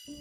Good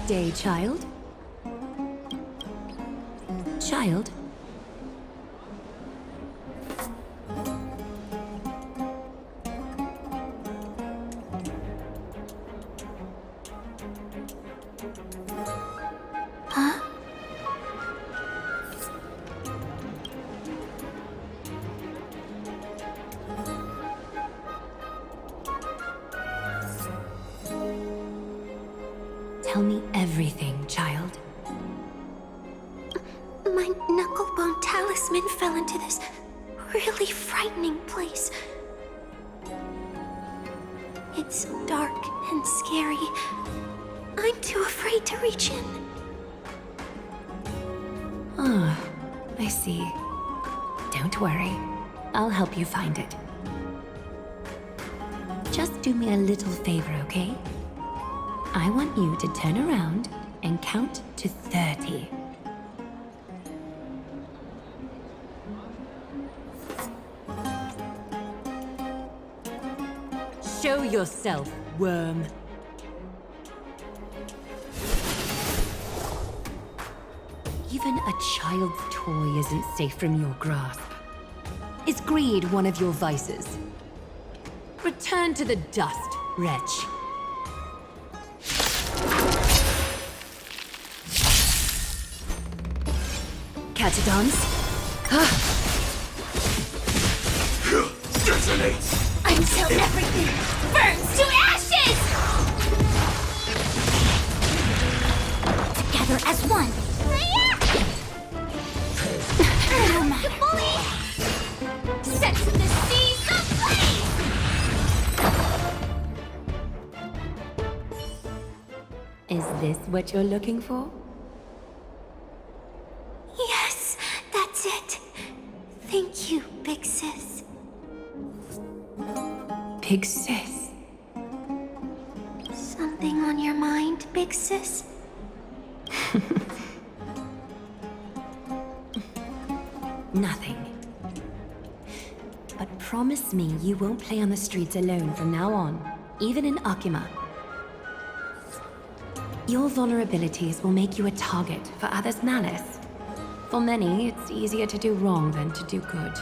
day, child. Child? Huh? Tell me everything, child. My knucklebone talisman fell into this really frightening place. It's so dark and scary. I'm too afraid to reach in. Ah, I see. Don't worry. I'll help you find it. Just do me a little favor, okay? I want you to turn around and count to 30. Show yourself, worm. Even a child's toy isn't safe from your grasp. Is greed one of your vices? Return to the dust, wretch. Catadons? Detonate! Until everything burns to ashes! Together as one. No matter. Set the seas aflame! Is this what you're looking for? Yes, that's it. Thank you, big sis. Big sis. Something on your mind, big sis? Nothing. But promise me you won't play on the streets alone from now on, even in Akima. Your vulnerabilities will make you a target for others' malice. For many, it's easier to do wrong than to do good.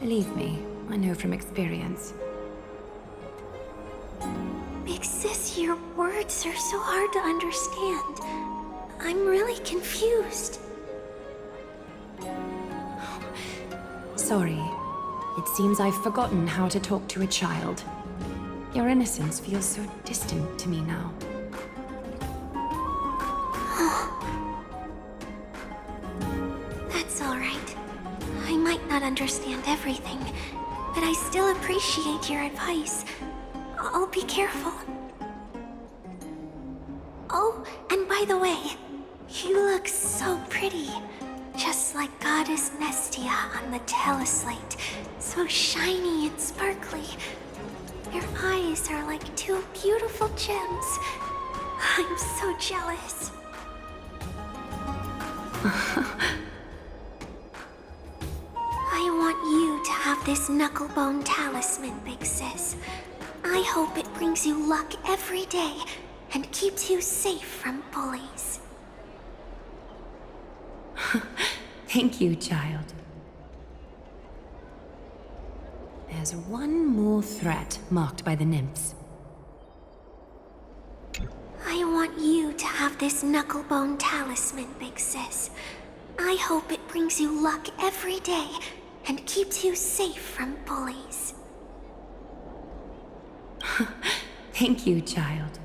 Believe me, I know from experience. Big sis, your words are so hard to understand. I'm really confused. Sorry. It seems I've forgotten how to talk to a child. Your innocence feels so distant to me now. That's all right. I might not understand everything, but I still appreciate your advice. I'll be careful. Oh, and by the way, you look so pretty. Just like Goddess Nestia on the teleslate. So shiny and sparkly. Your eyes are like two beautiful gems. I'm so jealous. I want you to have this knucklebone talisman, big sis. I hope it brings you luck every day and keeps you safe from bullies. Thank you, child. There's one more threat marked by the nymphs. I want you to have this knucklebone talisman, big sis. I hope it brings you luck every day and keeps you safe from bullies. Thank you, child.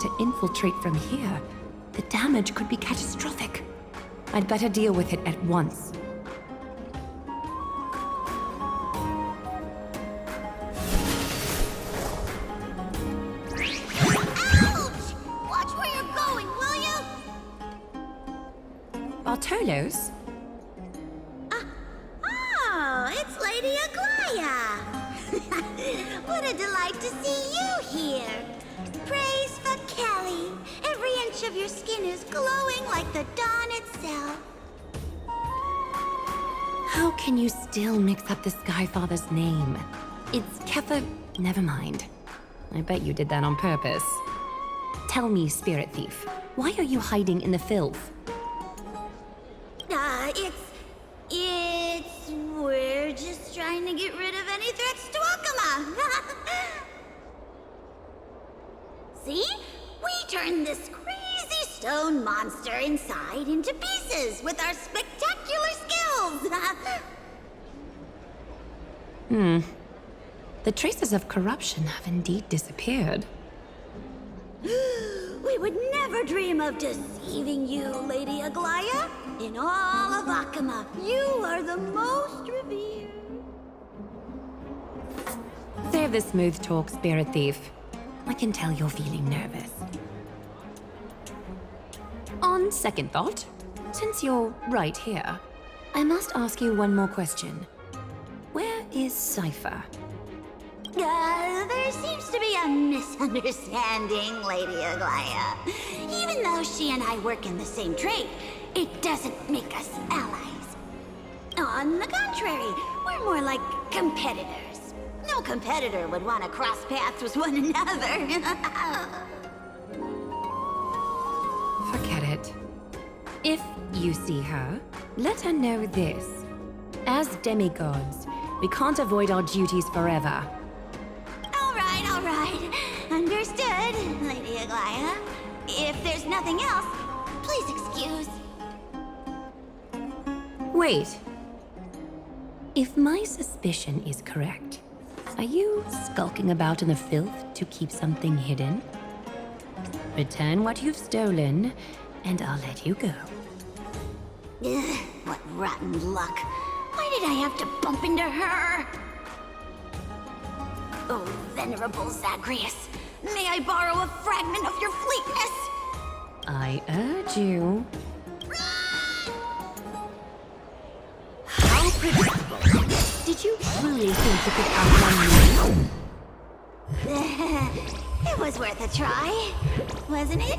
To infiltrate from here, the damage could be catastrophic. I'd better deal with it at once. Ouch! Watch where you're going, will you? Bartolos? Oh, it's Lady Aglaya! What a delight to see you here! Praise for Kelly! Every inch of your skin is glowing like the dawn itself. How can you still mix up the Skyfather's name? It's Kepha... Never mind. I bet you did that on purpose. Tell me, Spirit Thief, why are you hiding in the filth? We're just trying to get rid of any threats to Akama. See? We turned this crazy stone monster inside into pieces with our spectacular skills. The traces of corruption have indeed disappeared. We would never dream of deceiving you, Lady Aglaya. In all of Akama, you are the most revered. Save the smooth talk, Spirit Thief. I can tell you're feeling nervous. On second thought, since you're right here, I must ask you one more question. Where is Cypher? There seems to be a misunderstanding, Lady Aglaya. Even though she and I work in the same trade, it doesn't make us allies. On the contrary, we're more like competitors. No competitor would want to cross paths with one another. Forget it. If you see her, let her know this. As demigods, we can't avoid our duties forever. All right. Understood, Lady Aglaya. If there's nothing else, please excuse. Wait. If my suspicion is correct, are you skulking about in the filth to keep something hidden? Return what you've stolen, and I'll let you go. Ugh, what rotten luck. Why did I have to bump into her? Oh, Venerable Zagreus, may I borrow a fragment of your fleetness? I urge you. How predictable. Did you really think you could outrun me? It was worth a try, wasn't it?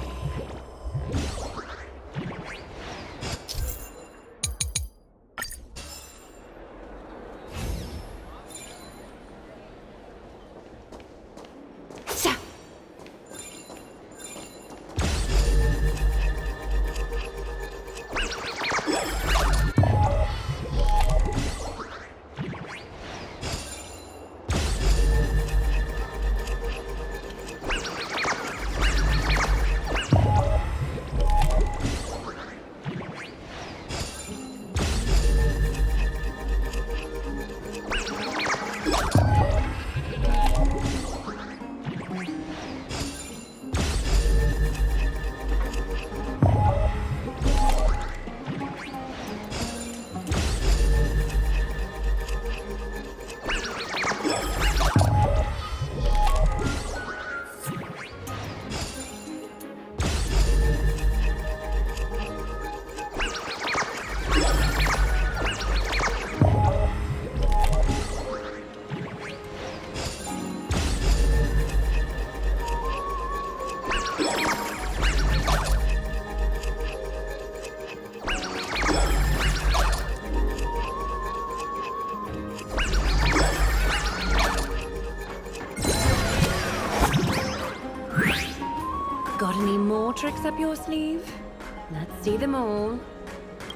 any more tricks up your sleeve? Let's see them all.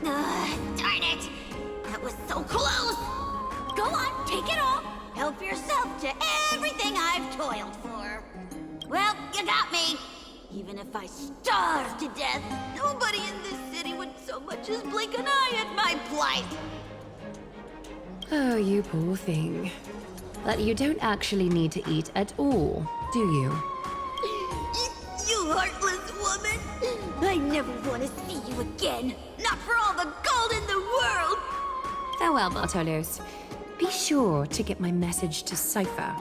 Darn it! That was so close! Go on, take it all! Help yourself to everything I've toiled for. Well, you got me! Even if I starve to death, nobody in this city would so much as blink an eye at my plight! Oh, you poor thing. But you don't actually need to eat at all, do you? You heartless woman! I never want to see you again! Not for all the gold in the world! Farewell, Bartolos. Be sure to get my message to Cypher.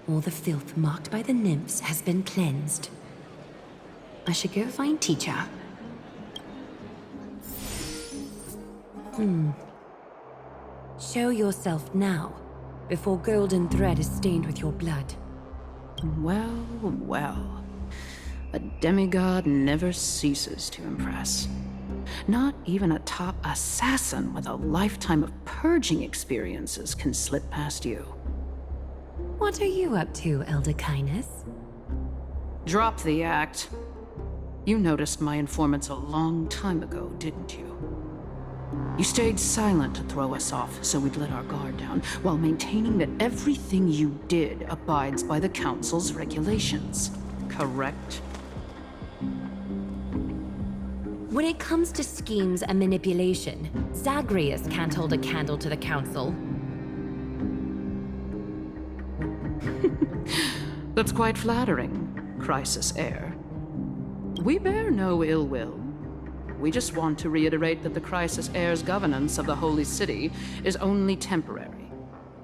All the filth marked by the nymphs has been cleansed. I should go find Teacher. Show yourself now, before golden thread is stained with your blood. Well, well. A demigod never ceases to impress. Not even a top assassin with a lifetime of purging experiences can slip past you. What are you up to, Elder Kindness? Drop the act. You noticed my informants a long time ago, didn't you? You stayed silent to throw us off so we'd let our guard down, while maintaining that everything you did abides by the Council's regulations. Correct? When it comes to schemes and manipulation, Zagreus can't hold a candle to the Council. That's quite flattering, Crisis Heir. We bear no ill will. We just want to reiterate that the Crisis Heir's governance of the Holy City is only temporary.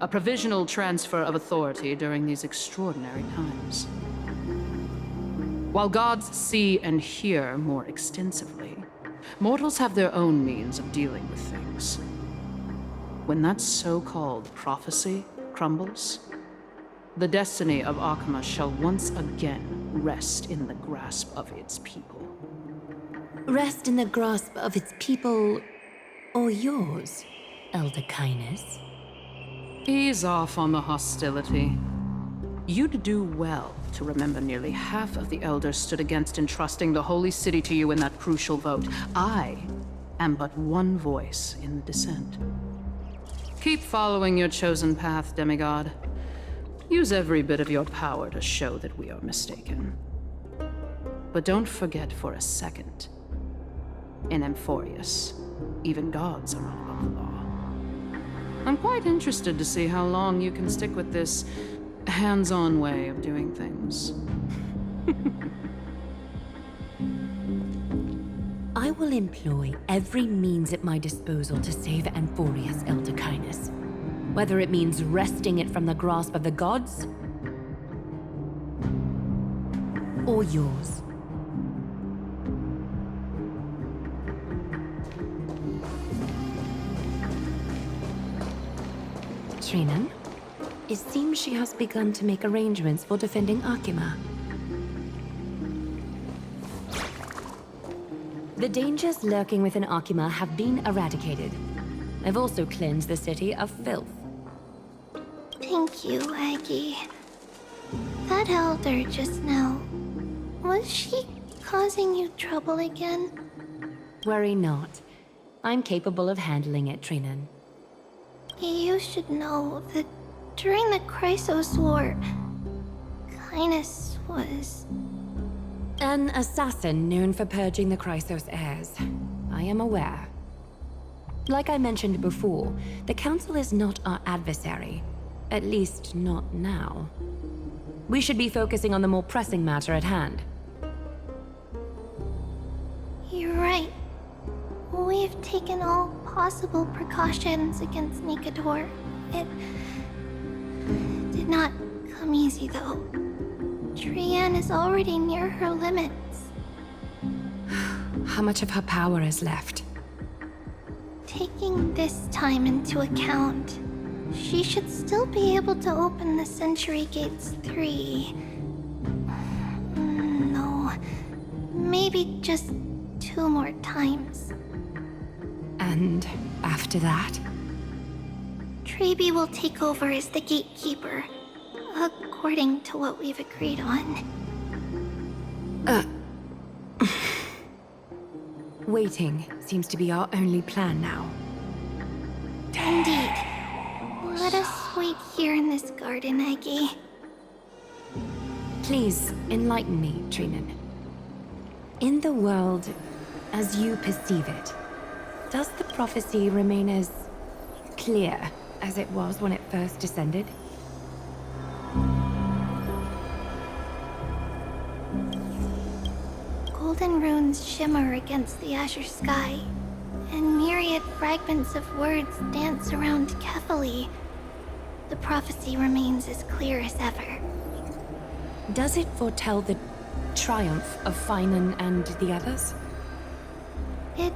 A provisional transfer of authority during these extraordinary times. While gods see and hear more extensively, mortals have their own means of dealing with things. When that so-called prophecy crumbles, the destiny of Akama shall once again rest in the grasp of its people. Rest in the grasp of its people, or yours, Elder Kindness. Ease off on the hostility. You'd do well to remember nearly half of the elders stood against entrusting the Holy City to you in that crucial vote. I am but one voice in the dissent. Keep following your chosen path, demigod. Use every bit of your power to show that we are mistaken. But don't forget for a second, in Amphorius, even gods are not above the law. I'm quite interested to see how long you can stick with this hands-on way of doing things. I will employ every means at my disposal to save Amphorius, Elder Kindness. Whether it means wresting it from the grasp of the gods, or yours. Trinan, it seems she has begun to make arrangements for defending Akima. The dangers lurking within Akima have been eradicated. I've also cleansed the city of filth. Thank you, Aggie. That elder just now, was she causing you trouble again? Worry not. I'm capable of handling it, Trinan. You should know that during the Chrysos War, Kindness was... An assassin known for purging the Chrysos heirs. I am aware. Like I mentioned before, the Council is not our adversary. At least, not now. We should be focusing on the more pressing matter at hand. You're right. We've taken all possible precautions against Nikador. It did not come easy, though. Trian is already near her limits. How much of her power is left? Taking this time into account, she should still be able to open the Century Gates 3. No, maybe just 2 more times. And after that? Trebi will take over as the gatekeeper, according to what we've agreed on. Waiting seems to be our only plan now. Indeed. Let us wait here in this garden, Eggy. Please enlighten me, Trinan. In the world as you perceive it, does the prophecy remain as clear as it was when it first descended? Golden runes shimmer against the azure sky, and myriad fragments of words dance around Kefali. The prophecy remains as clear as ever. Does it foretell the triumph of Finan and the others? It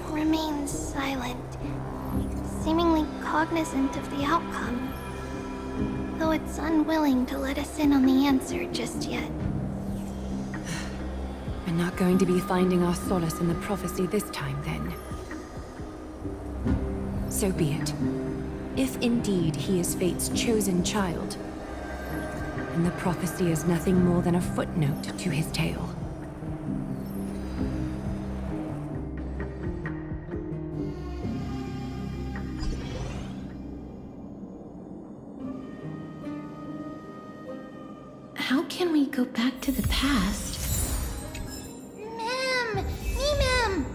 remains silent, seemingly cognizant of the outcome, though it's unwilling to let us in on the answer just yet. We're not going to be finding our solace in the prophecy this time, then. So be it. If indeed he is Fate's chosen child, and the prophecy is nothing more than a footnote to his tale. How can we go back to the past? Mem! Me, Mem!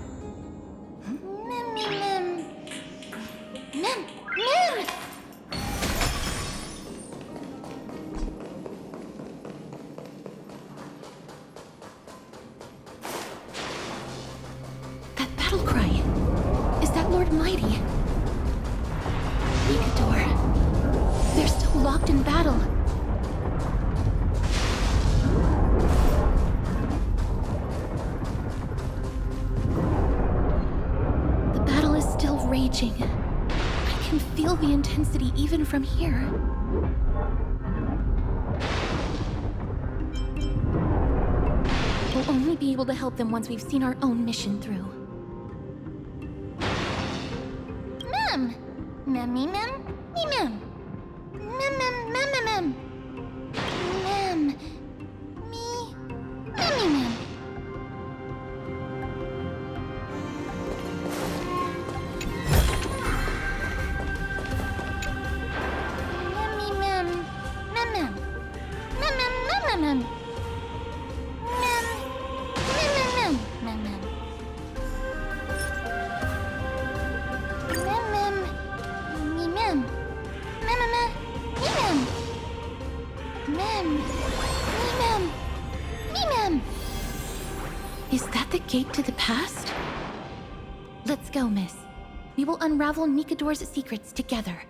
Mem, me, Mem! Mem! Mem! That battle cry. Is that Lord Mighty? Nikador. They're still locked in battle. The battle is still raging. I can feel the intensity even from here. We'll only be able to help them once we've seen our own mission through. Mem! Mem, me, Mem! Me, Mem! Mem, Mem, Mem, Mem, Mem! Mem! Me, Mem, me, Mem! Mem, me, Mem! Mem, Mem! Mem, Mem, Mem, Mem, Mem! Mem! Mem, Mem, Mem! Mem, Mem! Mem, Mem! Me, Mem! Mem, Mem, Mem! Me, Mem! Mem! Me, Mem! Me, Mem! Is that the gate to the past? Let's go, miss. We will unravel Nikador's secrets together.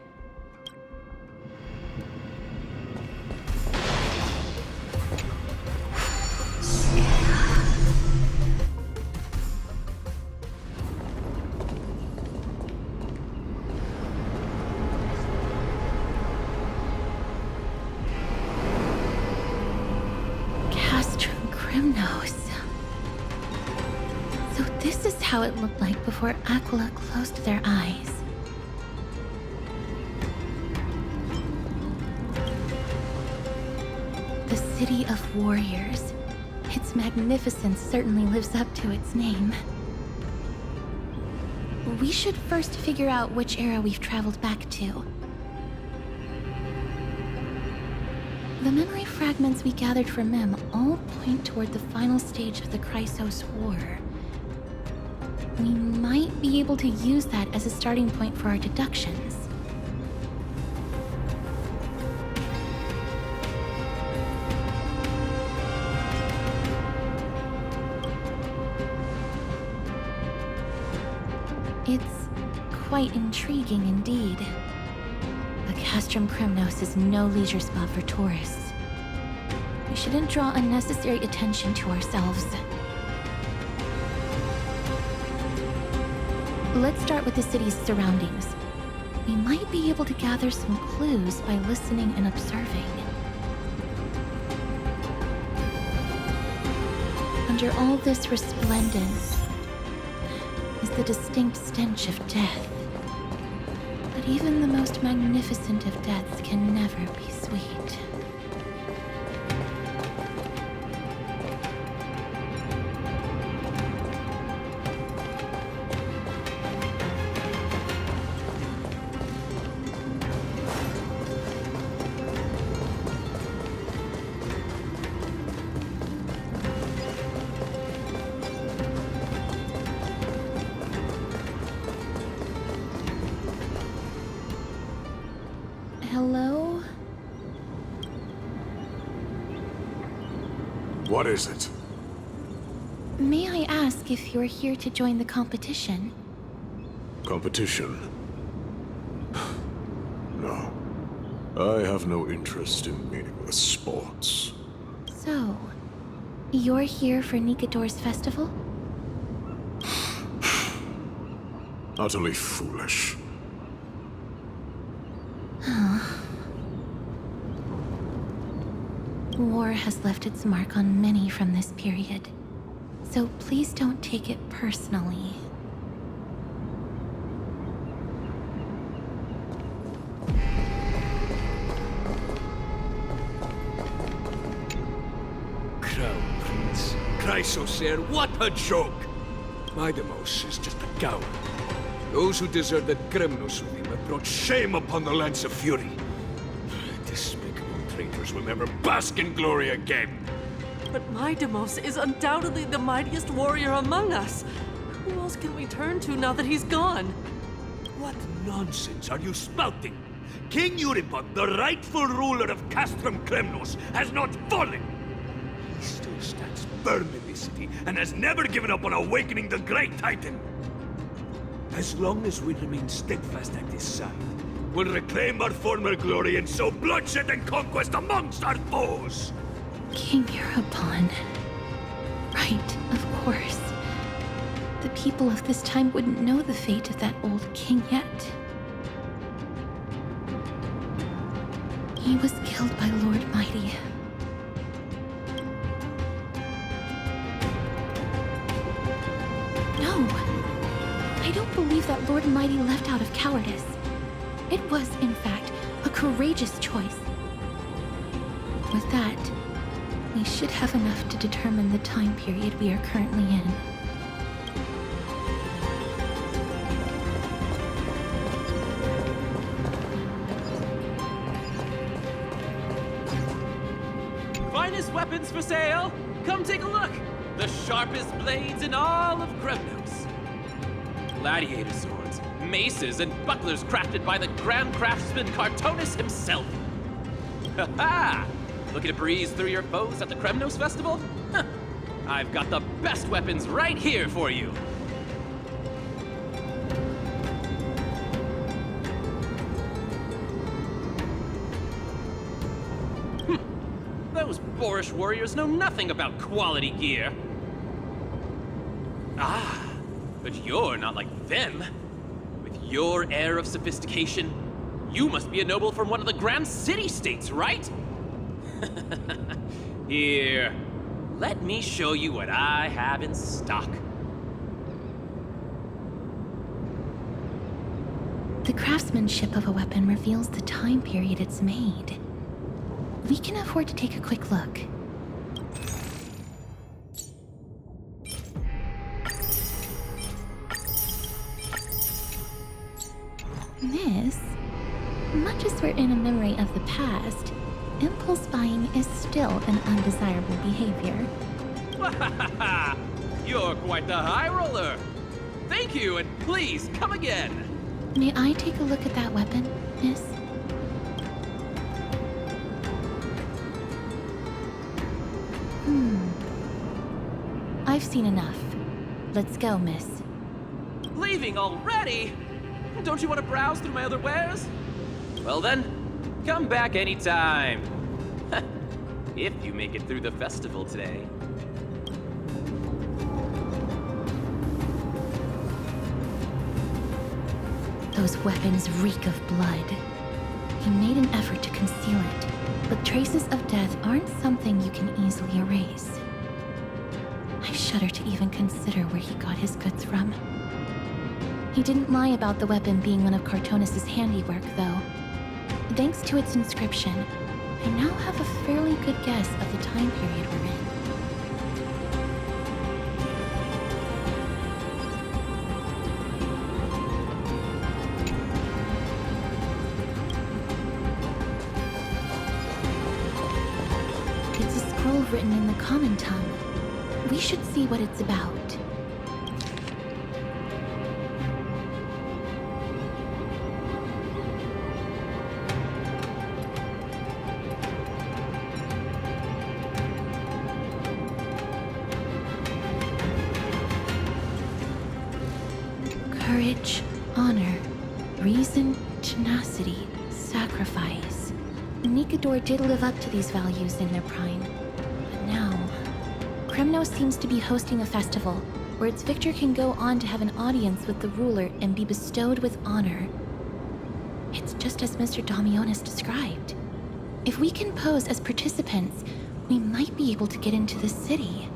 Castrum Crimnos. So this is how it looked like before Aquila closed their eyes. The city of warriors. Its magnificence certainly lives up to its name. We should first figure out which era we've traveled back to. The memory fragments we gathered from Mem all point toward the final stage of the Chrysos War. We might be able to use that as a starting point for our deductions. It's quite intriguing indeed. But Castrum Crimnos is no leisure spot for tourists. We shouldn't draw unnecessary attention to ourselves. Let's start with the city's surroundings. We might be able to gather some clues by listening and observing. Under all this resplendence is the distinct stench of death. But even the most magnificent of deaths can never be sweet. Hello? What is it? May I ask if you're here to join the competition? Competition? No. I have no interest in meaningless sports. So, you're here for Nikador's festival? Utterly foolish. War has left its mark on many from this period, so please don't take it personally. Crown Prince. Chrysosaur, what a joke! Midemos is just a coward. Those who deserted Kremnos with him have brought shame upon the lands of Fury. Despicable traitors will never bask in glory again. But Midemos is undoubtedly the mightiest warrior among us. Who else can we turn to now that he's gone? What nonsense are you spouting? King Euripon, the rightful ruler of Castrum Kremnos, has not fallen! He still stands firm in this city and has never given up on awakening the great Titan. As long as we remain steadfast at his side, we'll reclaim our former glory and sow bloodshed and conquest amongst our foes! King Euripon. Right, of course. The people of this time wouldn't know the fate of that old king yet. He was killed by Lord Mighty. No! I don't believe that Lord Mighty left out of cowardice. It was, in fact, a courageous choice. With that, we should have enough to determine the time period we are currently in. Finest weapons for sale! Come take a look! The sharpest blades in all of Kremnos. Gladiator swords, maces, and bucklers crafted by the grand craftsman Cartonis himself. Ha ha! Looking to breeze through your foes at the Kremnos Festival? Huh. I've got the best weapons right here for you. Those boorish warriors know nothing about quality gear. Ah, but you're not like them. With your air of sophistication, you must be a noble from one of the Grand City-states, right? Here, let me show you what I have in stock. The craftsmanship of a weapon reveals the time period it's made. We can afford to take a quick look. Miss, much as we're in a memory of the past, impulse buying is still an undesirable behavior. You're quite the high roller. Thank you, and please come again. May I take a look at that weapon, Miss? I've seen enough. Let's go, Miss. Leaving already? Don't you want to browse through my other wares? Well then, come back anytime. If you make it through the festival today. Those weapons reek of blood. He made an effort to conceal it, but traces of death aren't something you can easily erase. I shudder to even consider where he got his goods from. He didn't lie about the weapon being one of Cartonis' handiwork, though. Thanks to its inscription, I now have a fairly good guess of the time period we're in. It's a scroll written in the common tongue. We should see what it's about. Courage, honor, reason, tenacity, sacrifice. Nikador did live up to these values in their prime. But now, Kremnos seems to be hosting a festival where its victor can go on to have an audience with the ruler and be bestowed with honor. It's just as Mr. Damionis described. If we can pose as participants, we might be able to get into the city.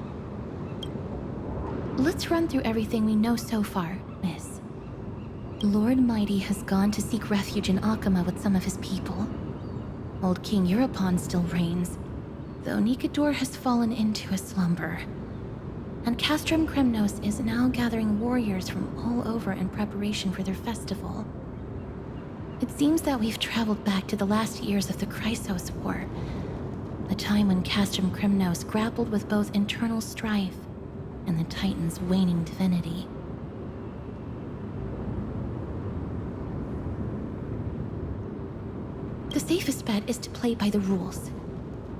Let's run through everything we know so far, Miss. Lord Mighty has gone to seek refuge in Akama with some of his people. Old King Europon still reigns, though Nikador has fallen into a slumber. And Castrum Kremnos is now gathering warriors from all over in preparation for their festival. It seems that we've traveled back to the last years of the Chrysos War, a time when Castrum Kremnos grappled with both internal strife and the Titan's waning divinity. The safest bet is to play by the rules.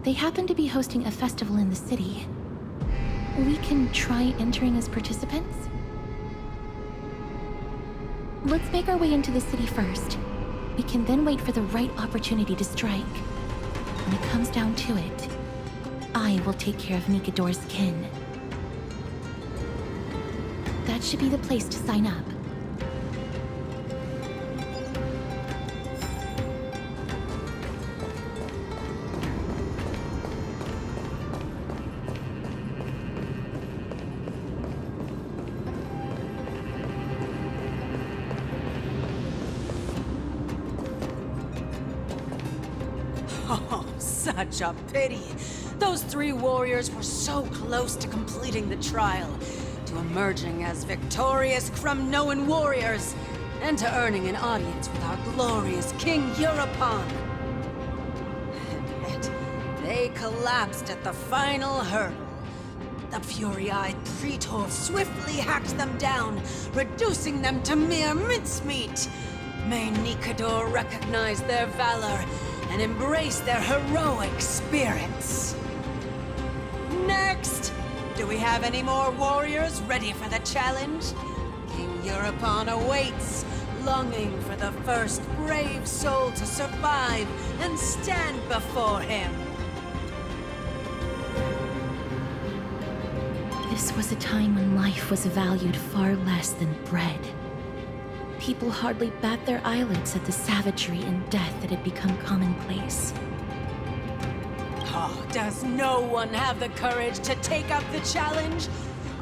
They happen to be hosting a festival in the city. We can try entering as participants? Let's make our way into the city first. We can then wait for the right opportunity to strike. When it comes down to it, I will take care of Nikador's kin. That should be the place to sign up. Oh, such a pity. Those 3 warriors were so close to completing the trial, to emerging as victorious Kremnoan warriors, and to earning an audience with our glorious King Europon. And yet, they collapsed at the final hurdle. The fury-eyed Praetor swiftly hacked them down, reducing them to mere mincemeat. May Nikador recognize their valor and embrace their heroic spirits. Next! Do we have any more warriors ready for the challenge? King Europon awaits, longing for the first brave soul to survive and stand before him. This was a time when life was valued far less than bread. People hardly bat their eyelids at the savagery and death that had become commonplace. Oh, does no one have the courage to take up the challenge?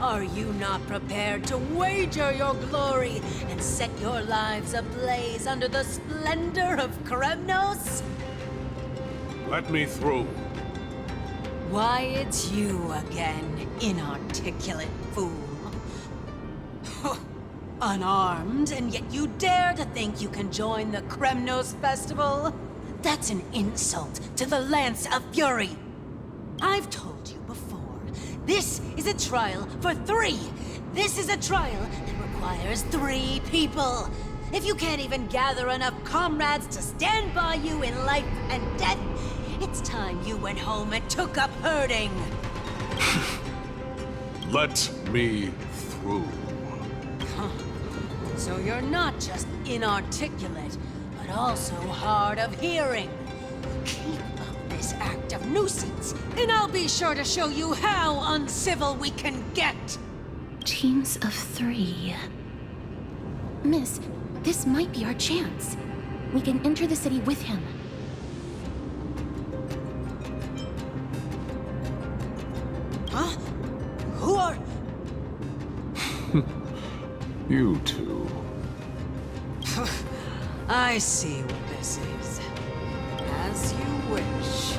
Are you not prepared to wager your glory and set your lives ablaze under the splendor of Kremnos? Let me through. Why, it's you again, inarticulate fool. Unarmed, and yet you dare to think you can join the Kremnos festival? That's an insult to the Lance of Fury. I've told you before, this is a trial for 3. This is a trial that requires 3 people. If you can't even gather enough comrades to stand by you in life and death, it's time you went home and took up herding. Let me through. So you're not just inarticulate, but also hard of hearing. Keep up this act of nuisance, and I'll be sure to show you how uncivil we can get. Teams of 3. Miss, this might be our chance. We can enter the city with him. Huh? Who are... You two. I see what this is. As you wish.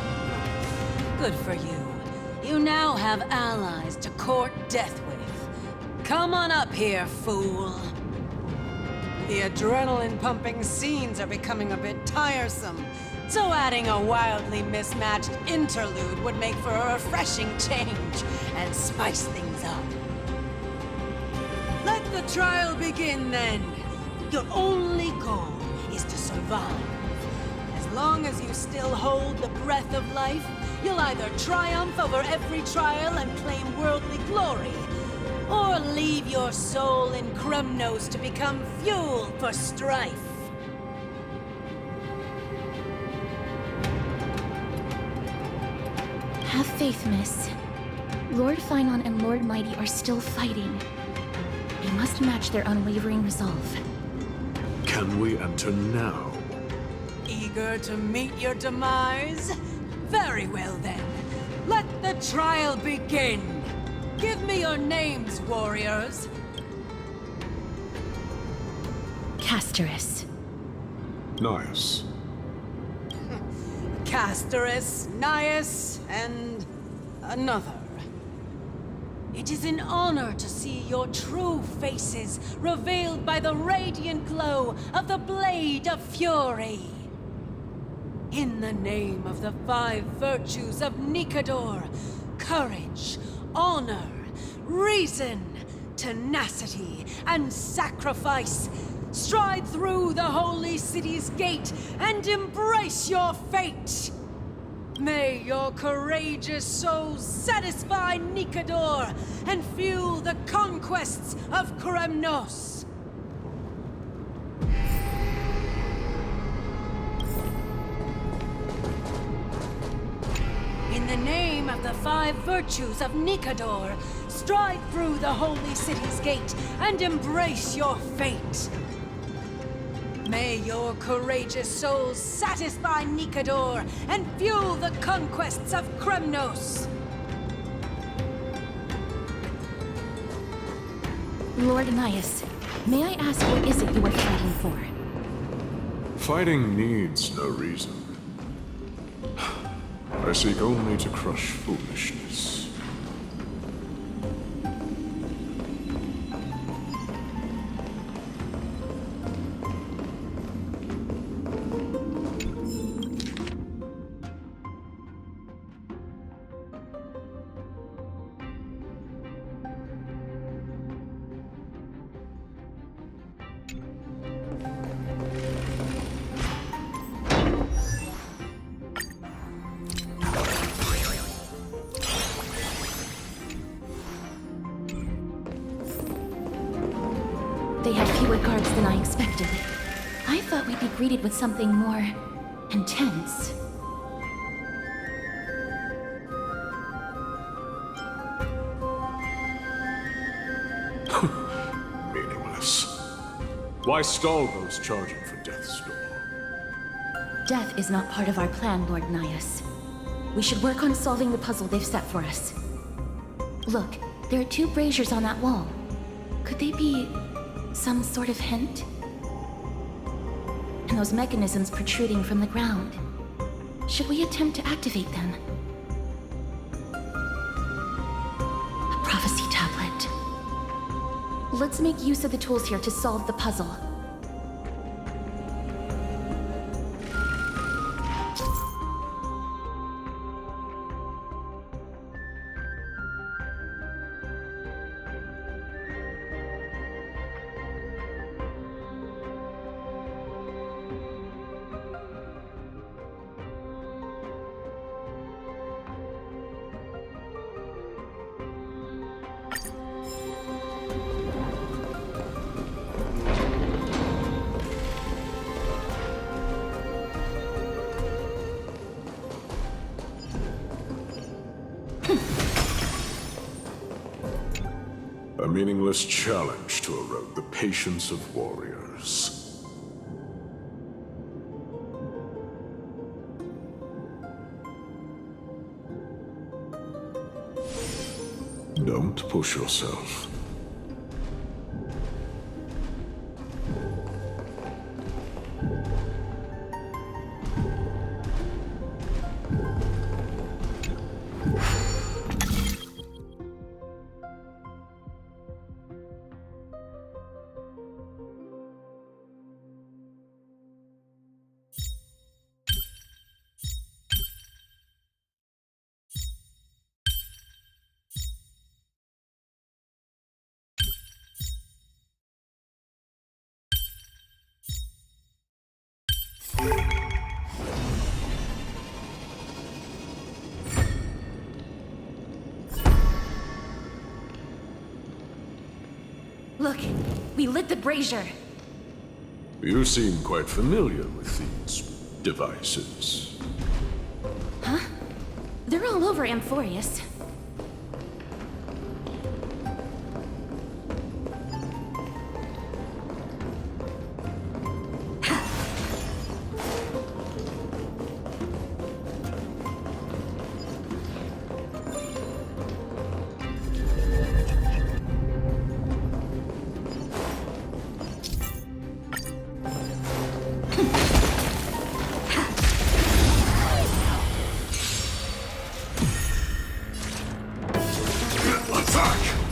Good for you. You now have allies to court death with. Come on up here, fool. The adrenaline-pumping scenes are becoming a bit tiresome, so adding a wildly mismatched interlude would make for a refreshing change and spice things up. Let the trial begin, then. Your only goal is to survive. As long as you still hold the breath of life, you'll either triumph over every trial and claim worldly glory, or leave your soul in Krumnos to become fuel for strife. Have faith, miss. Lord Finon and Lord Mighty are still fighting. We must match their unwavering resolve. Can we enter now? Eager to meet your demise? Very well then. Let the trial begin. Give me your names, warriors. Castorus. Nice. Castorus, Nias, and another. It is an honor to see your true faces revealed by the radiant glow of the Blade of Fury. In the name of the 5 virtues of Nikador, courage, honor, reason, tenacity, and sacrifice, stride through the holy city's gate and embrace your fate! May your courageous souls satisfy Nikador and fuel the conquests of Kremnos! In the name of the 5 virtues of Nikador, stride through the holy city's gate and embrace your fate! May your courageous souls satisfy Nikador and fuel the conquests of Kremnos! Lord Nias, may I ask what is it you are fighting for? Fighting needs no reason. I seek only to crush foolishness. They have fewer guards than I expected. I thought we'd be greeted with something more intense. Meaningless. Why stall those charging for death's door? Death is not part of our plan, Lord Nias. We should work on solving the puzzle they've set for us. Look, there are 2 braziers on that wall. Could they be some sort of hint? And those mechanisms protruding from the ground. Should we attempt to activate them? A prophecy tablet. Let's make use of the tools here to solve the puzzle. A meaningless challenge to erode the patience of warriors. Don't push yourself. We lit the brazier. You seem quite familiar with these devices. Huh? They're all over Amphorius.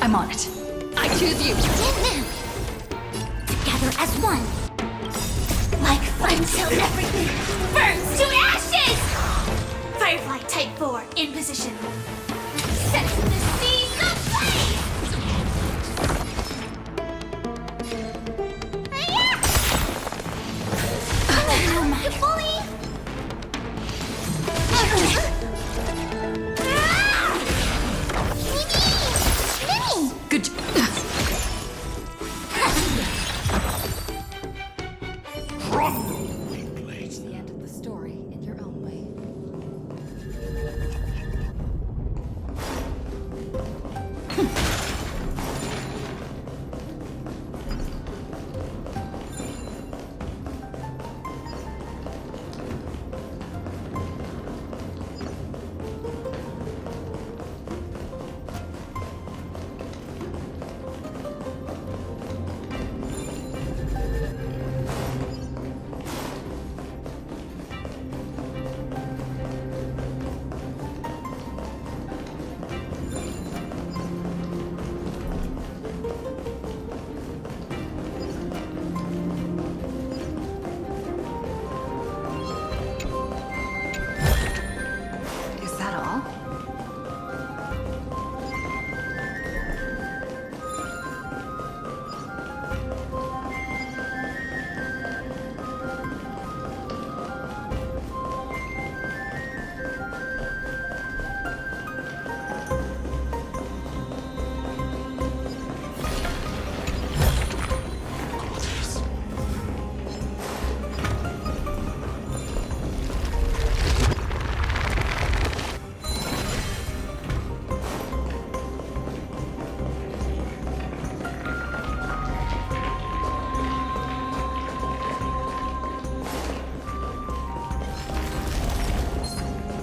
I'm on it. I choose you. Together as one. Like fun till everything burns to ashes! Firefly Type 4 in position. Set the seas ablaze! Bully! Good. Crumble, weakling! It's the end of the story in your own way. Is that all?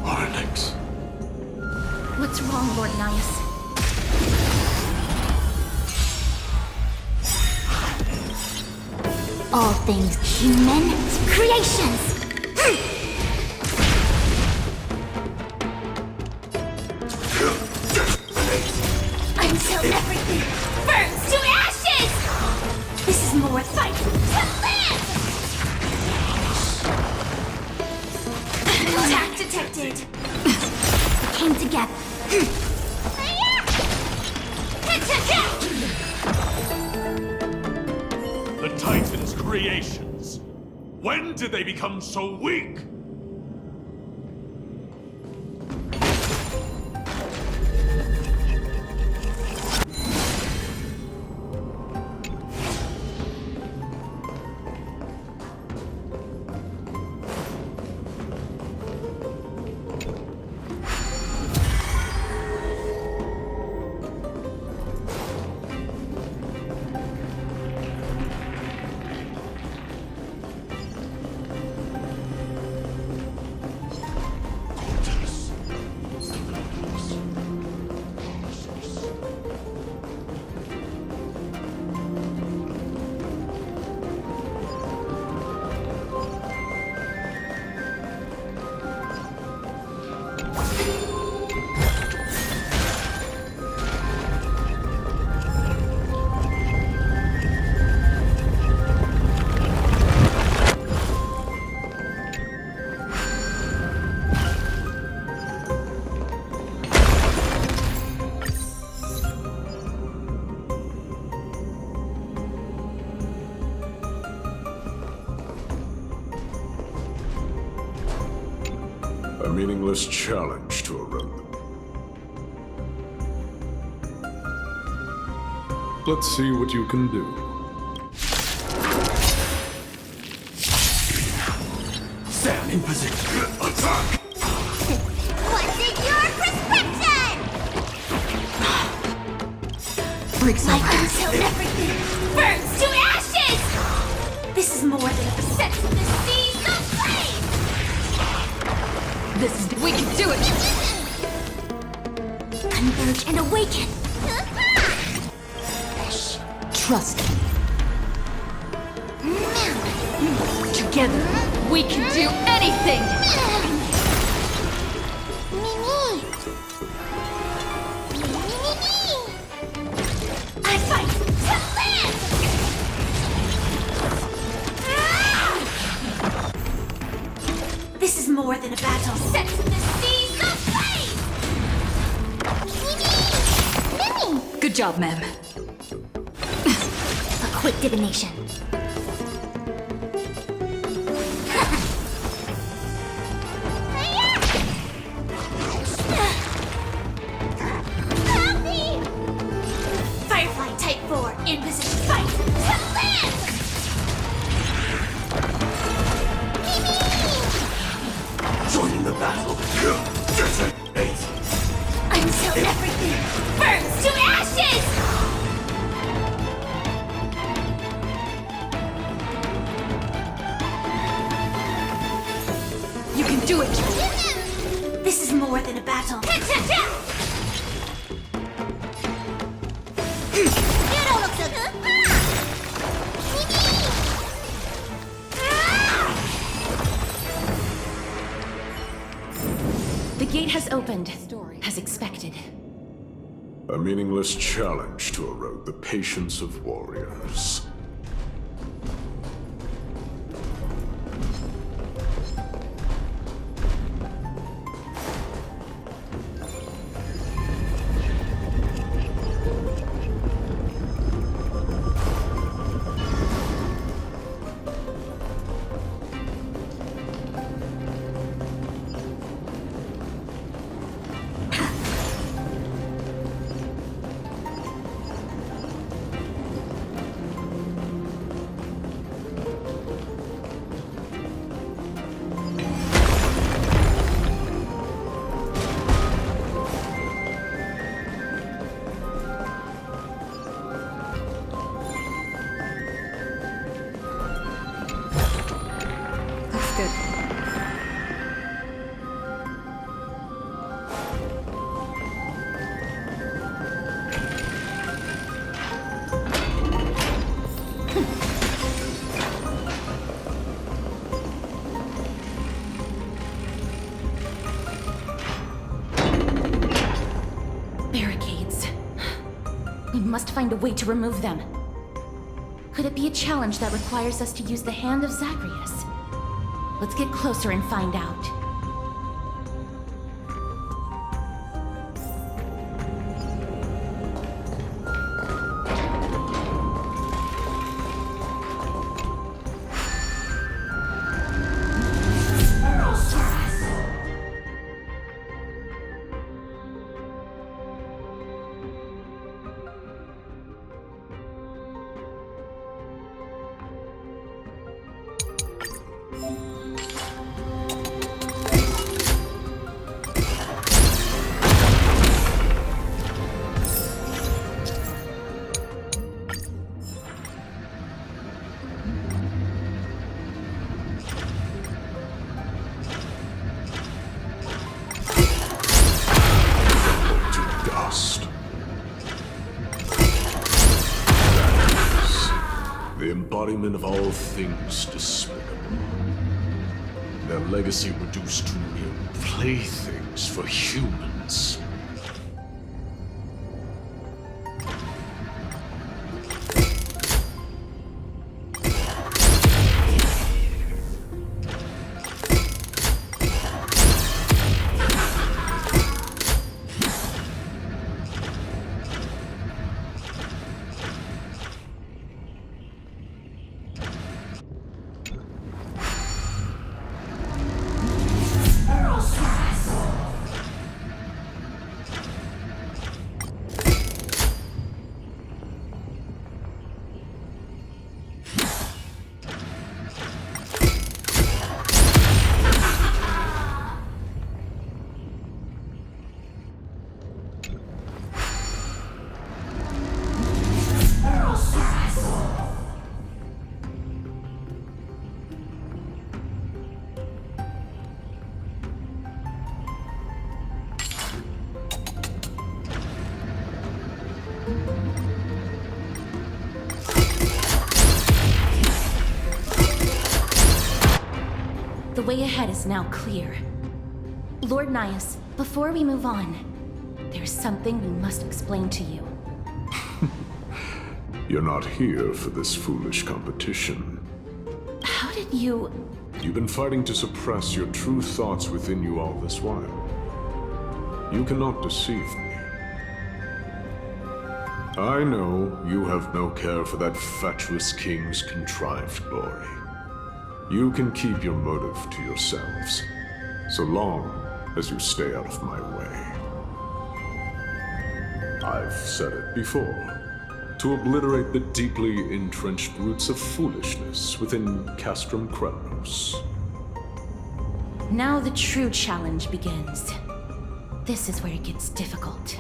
Onyx. What's wrong, Lord Nias? All things human creations! Until everything burns to ashes! This is more fight to live! Attack detected! We came together. The Titan's creations. When did they become so weak? A meaningless challenge to erode them. Let's see what you can do. In position. Attack! What's in your prescription? Breaks Like over. until everything burns to ashes! This is more than a sense of the seas of flame! We can do it! Converge and awaken! Trust me. Together, we can do anything! I fight to live! This is more than a battle. Set to the seas of flame! Good job, ma'am. A quick divination. Help me! Firefly Type 4 in position. Fight to live! Joining the battle. Detonate. Until everything burns to ashes! You can do it! This is more than a battle. You don't look so good. The gate has opened, as expected. A meaningless challenge to erode the patience of warriors. Looks good. Barricades. We must find a way to remove them. Could it be a challenge that requires us to use the hand of Zagreus? Let's get closer and find out. The embodiment of all things despicable. Their legacy reduced to mere playthings for humans. way ahead is now clear. Lord Nias, before we move on, there's something we must explain to you. You're not here for this foolish competition. How did you... You've been fighting to suppress your true thoughts within you all this while. You cannot deceive me. I know you have no care for that fatuous king's contrived glory. You can keep your motive to yourselves, so long as you stay out of my way. I've said it before. To obliterate the deeply entrenched roots of foolishness within Castrum Kremnos. Now the true challenge begins. This is where it gets difficult.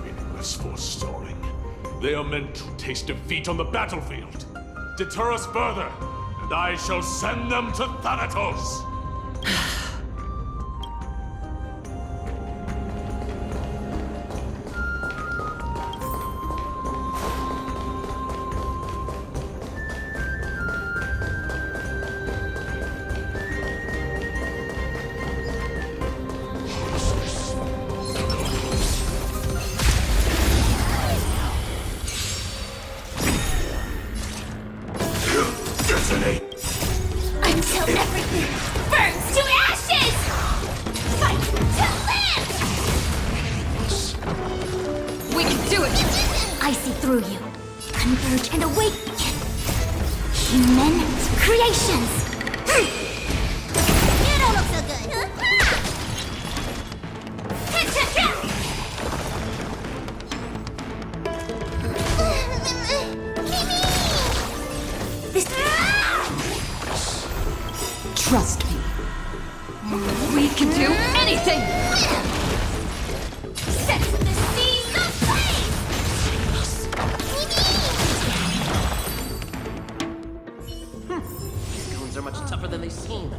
Meaningless forestalling. They are meant to taste defeat on the battlefield. Deter us further, and I shall send them to Thanatos! Until everything burns to ashes! Fight to live! We can do it! I see through you. Converge and awaken. Human creations! You don't look so good. This... Trust me. We can do anything! Set the seas ablaze! These goons are much tougher than they seem.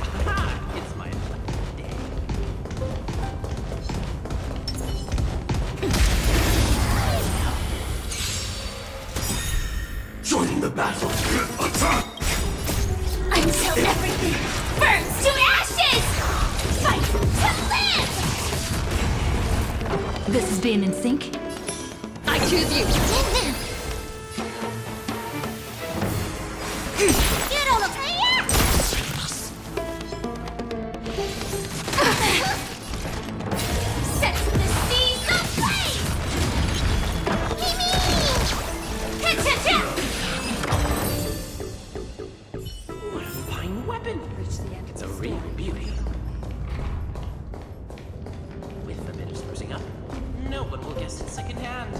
Aha! It's my day. Joining the battle! Attack! Until everything burns to ashes! Fight to live! This is being in sync. I choose you! You don't look... Set the seas ablaze! What a fine weapon! It's a real beauty. With a bit of sprucing up, no one will guess it secondhand.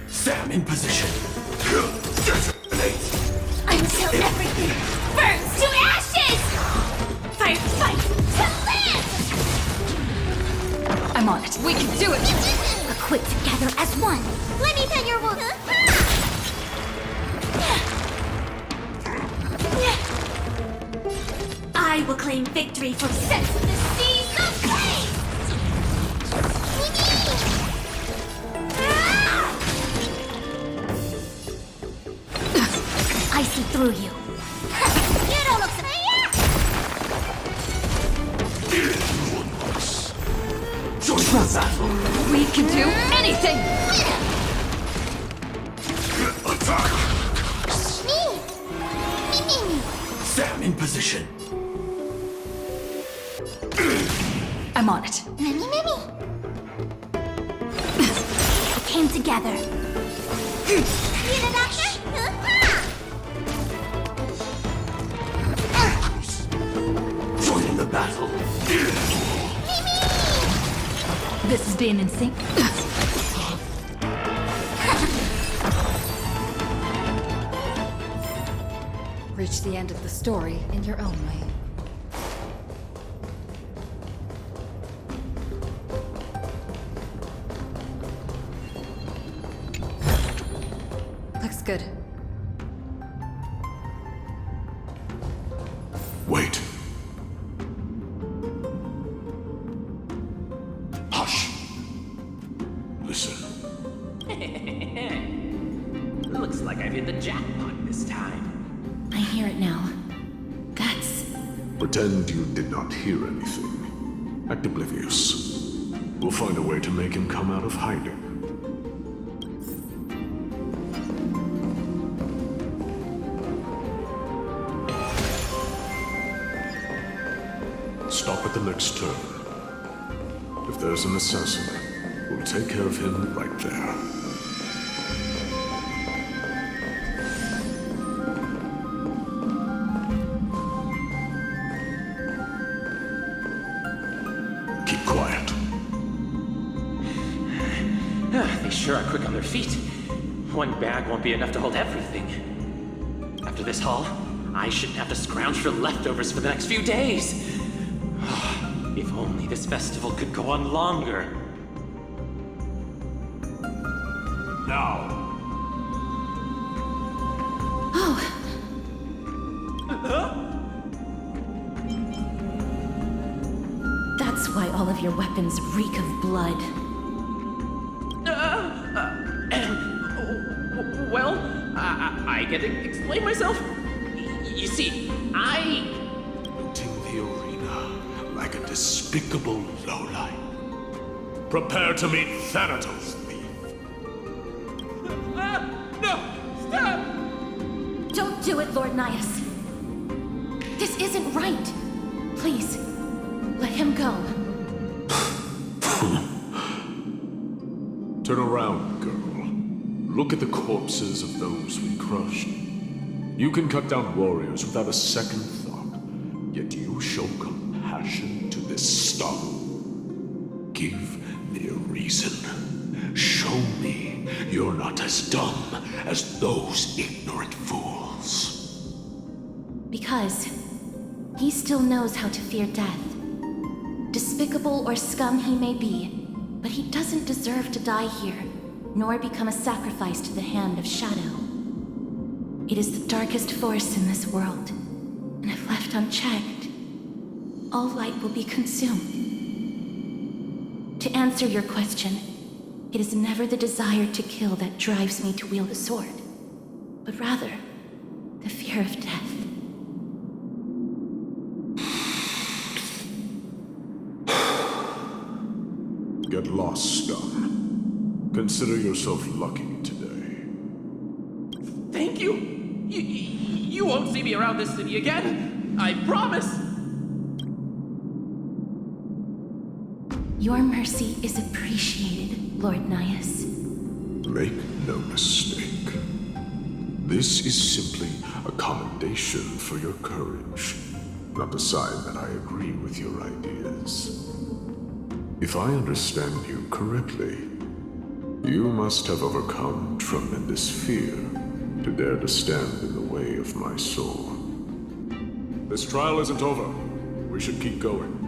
Sam in position! Until everything burns to ashes! Fight to live! I'm on it. We can do it! Equip together as one. Let me pet your wound. I will claim victory for set the seas ablaze! I see through you. You don't look so... Join the battle! We can do anything! Attack! Me. Sam in position! I'm on it. Me. We came together. You the doctor? Joining the battle! This is being in sync. Reach the end of the story in your own way. Looks good. Wait. Hush. Listen. Looks like I've hit the jackpot this time. I hear it now. That's... Pretend you did not hear anything. Act oblivious. We'll find a way to make him come out of hiding. Stop at the next turn. If there's an assassin, we'll take care of him right there. Keep quiet. They sure are quick on their feet. One bag won't be enough to hold everything. After this haul, I shouldn't have to scrounge for leftovers for the next few days. If only this festival could go on longer. Now, Oh, that's why all of your weapons reek of blood. Well, I get to explain myself. You see, Looting the arena like a despicable lowlife. prepare to meet Thanatos, thief. No! Stop! Don't do it, Lord Nias. This isn't right. Please, let him go. Turn around, girl. Look at the corpses of those we crushed. You can cut down warriors without a second thought, yet you show compassion to this scum. Give me a reason. Show me you're not as dumb as those ignorant fools. Because he still knows how to fear death. Despicable or scum he may be, but he doesn't deserve to die here, nor become a sacrifice to the hand of Shadow. It is the darkest force in this world, and if left unchecked, all light will be consumed. To answer your question, it is never the desire to kill that drives me to wield a sword, but rather the fear of death. Get lost, scum. Consider yourself lucky today. Thank you! You won't see me around this city again! I promise! Your mercy is appreciated, Lord Nias. Make no mistake. This is simply a commendation for your courage, not a sign that I agree with your ideas. If I understand you correctly, you must have overcome tremendous fear to dare to stand in the way of my soul. This trial isn't over. We should keep going.